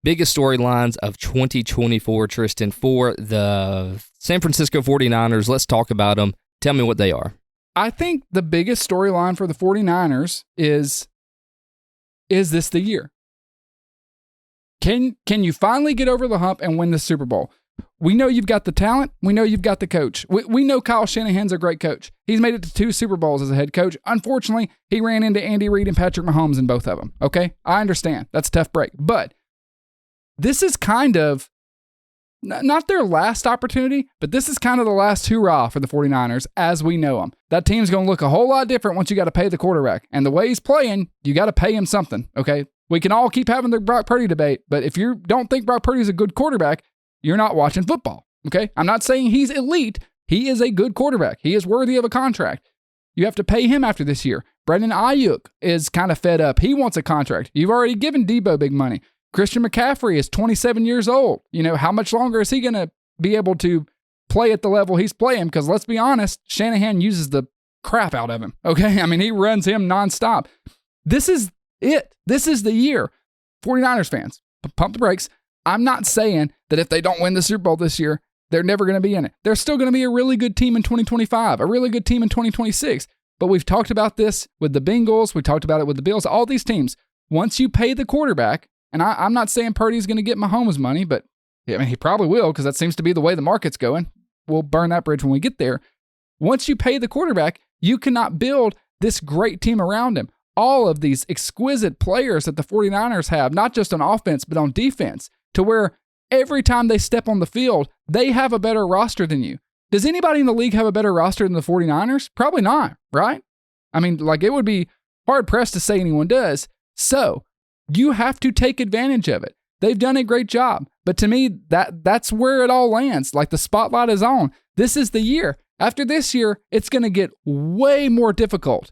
biggest storylines of 2024, Tristan, for the San Francisco 49ers. Let's talk about them. Tell me what they are. I think the biggest storyline for the 49ers is this the year? Can you finally get over the hump and win the Super Bowl? We know you've got the talent. We know you've got the coach. We know Kyle Shanahan's a great coach. He's made it to 2 Super Bowls as a head coach. Unfortunately, he ran into Andy Reid and Patrick Mahomes in both of them. Okay? I understand. That's a tough break. But this is kind of not their last opportunity, but this is kind of the last hurrah for the 49ers as we know them. That team's going to look a whole lot different once you got to pay the quarterback. And the way he's playing, you got to pay him something, okay? We can all keep having the Brock Purdy debate, but if you don't think Brock Purdy is a good quarterback, you're not watching football, okay? I'm not saying he's elite. He is a good quarterback. He is worthy of a contract. You have to pay him after this year. Brandon Aiyuk is kind of fed up. He wants a contract. You've already given Deebo big money. Christian McCaffrey is 27 years old. How much longer is he going to be able to play at the level he's playing? Because let's be honest, Shanahan uses the crap out of him, okay? I mean, he runs him nonstop. This is it. This is the year. 49ers fans, pump the brakes. I'm not saying that if they don't win the Super Bowl this year, they're never going to be in it. They're still going to be a really good team in 2025, a really good team in 2026. But we've talked about this with the Bengals. We talked about it with the Bills. All these teams, once you pay the quarterback, and I'm not saying Purdy's going to get Mahomes' money, but I mean, he probably will because that seems to be the way the market's going. We'll burn that bridge when we get there. Once you pay the quarterback, you cannot build this great team around him. All of these exquisite players that the 49ers have, not just on offense, but on defense, to where every time they step on the field, they have a better roster than you. Does anybody in the league have a better roster than the 49ers? Probably not, right? I mean, it would be hard-pressed to say anyone does. So you have to take advantage of it. They've done a great job. But to me, that's where it all lands. The spotlight is on. This is the year. After this year, it's going to get way more difficult.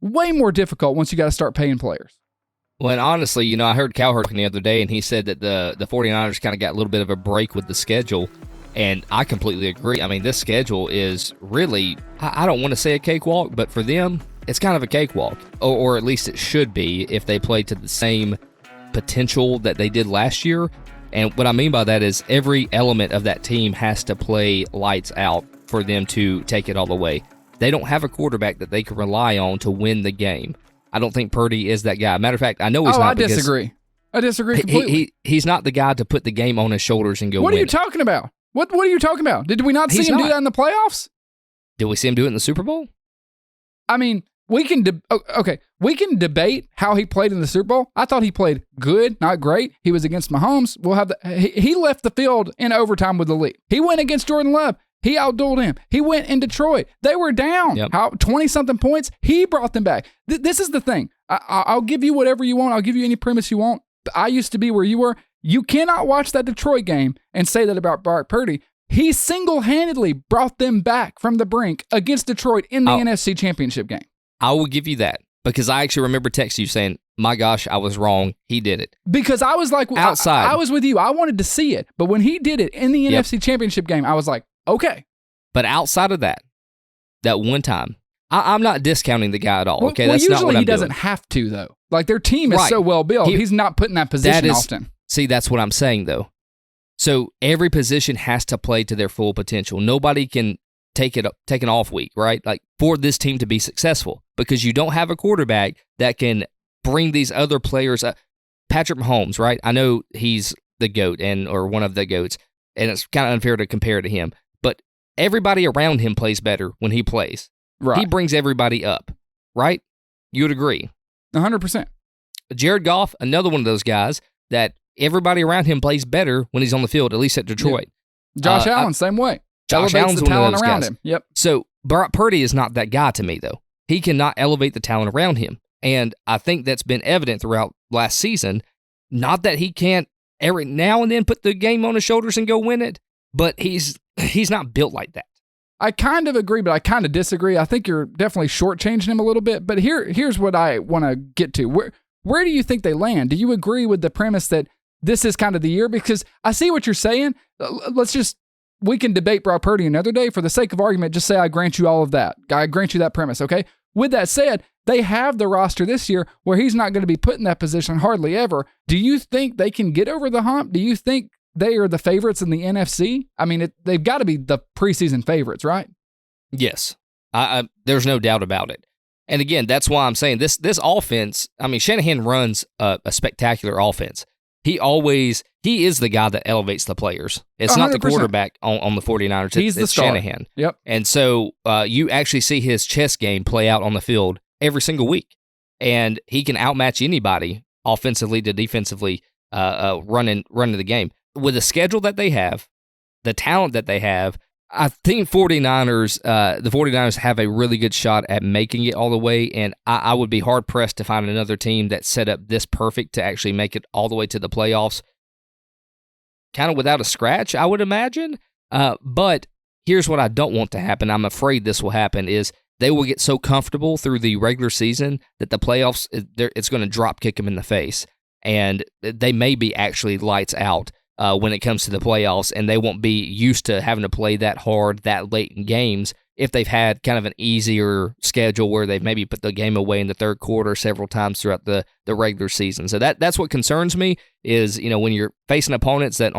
Way more difficult once you got to start paying players. Well, and honestly, I heard Cowherd the other day, and he said that the 49ers kind of got a little bit of a break with the schedule, and I completely agree. I mean, this schedule is really, I don't want to say a cakewalk, but for them, it's kind of a cakewalk, or at least it should be if they play to the same potential that they did last year. And what I mean by that is every element of that team has to play lights out for them to take it all the way. They don't have a quarterback that they can rely on to win the game. I don't think Purdy is that guy. Matter of fact, I know he's not. I disagree. I disagree completely. He's not the guy to put the game on his shoulders and go win. What are you talking about? What are you talking about? Did we not see him do that in the playoffs? Did we see him do it in the Super Bowl? I mean, we can debate how he played in the Super Bowl. I thought he played good, not great. He was against Mahomes. He left the field in overtime with the lead. He went against Jordan Love. He outdueled him. He went in Detroit. They were down. Yep. 20-something points. He brought them back. This is the thing. I'll give you whatever you want. I'll give you any premise you want. I used to be where you were. You cannot watch that Detroit game and say that about Brock Purdy. He single-handedly brought them back from the brink against Detroit in the NFC Championship game. I will give you that because I actually remember texting you saying, my gosh, I was wrong. He did it. Because I was like, outside. I was with you. I wanted to see it. But when he did it in the NFC Championship game, I was like, okay. But outside of that one time, I'm not discounting the guy at all. Okay, that's not what I'm doing. Usually he doesn't have to, though. Their team is so well built. He's not put in that position often. See, that's what I'm saying, though. So every position has to play to their full potential. Nobody can take an off week, right? For this team to be successful, because you don't have a quarterback that can bring these other players up. Patrick Mahomes, right? I know he's the GOAT or one of the GOATs, and it's kind of unfair to compare to him. But everybody around him plays better when he plays. Right. He brings everybody up, right? You would agree. 100%. Jared Goff, another one of those guys that everybody around him plays better when he's on the field, at least at Detroit. Yeah. Josh Allen, same way. Josh Allen's one of those guys. Him. Yep. So Brock Purdy is not that guy to me, though. He cannot elevate the talent around him. And I think that's been evident throughout last season. Not that he can't every now and then put the game on his shoulders and go win it, but he's not built like that. I kind of agree, but I kind of disagree. I think you're definitely shortchanging him a little bit. But here's what I want to get to. Where do you think they land? Do you agree with the premise that this is kind of the year? Because I see what you're saying. We can debate Brock Purdy another day. For the sake of argument, just say I grant you all of that. I grant you that premise, okay? With that said, they have the roster this year where he's not going to be put in that position hardly ever. Do you think they can get over the hump? Do you think they are the favorites in the NFC? I mean, they've got to be the preseason favorites, right? Yes. There's no doubt about it. And again, that's why I'm saying this offense, I mean, Shanahan runs a spectacular offense. He is the guy that elevates the players. It's 100%. Not the quarterback on the 49ers. He's the star. Shanahan. Yep. And so you actually see his chess game play out on the field every single week. And he can outmatch anybody offensively to defensively running the game. With the schedule that they have, the talent that they have, I think the 49ers have a really good shot at making it all the way, and I would be hard-pressed to find another team that's set up this perfect to actually make it all the way to the playoffs, kind of without a scratch, I would imagine. But here's what I don't want to happen. I'm afraid this will happen, is they will get so comfortable through the regular season that the playoffs, it's going to drop kick them in the face, and they may be actually lights out when it comes to the playoffs, and they won't be used to having to play that hard that late in games if they've had kind of an easier schedule where they've maybe put the game away in the third quarter several times throughout the regular season. So that's what concerns me is, when you're facing opponents that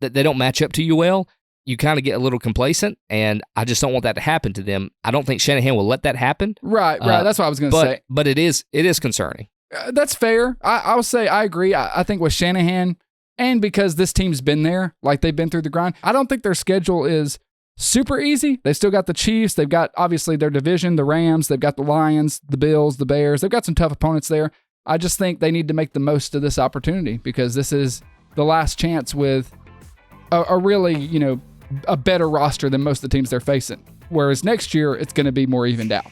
they don't match up to you well, you kind of get a little complacent, and I just don't want that to happen to them. I don't think Shanahan will let that happen. Right. That's what I was going to say. But it is concerning. That's fair. I'll say I agree. I think with Shanahan, and because this team's been there, like they've been through the grind, I don't think their schedule is super easy. They've still got the Chiefs. They've got, obviously, their division, the Rams. They've got the Lions, the Bills, the Bears. They've got some tough opponents there. I just think they need to make the most of this opportunity because this is the last chance with a really, a better roster than most of the teams they're facing. Whereas next year, it's going to be more evened out.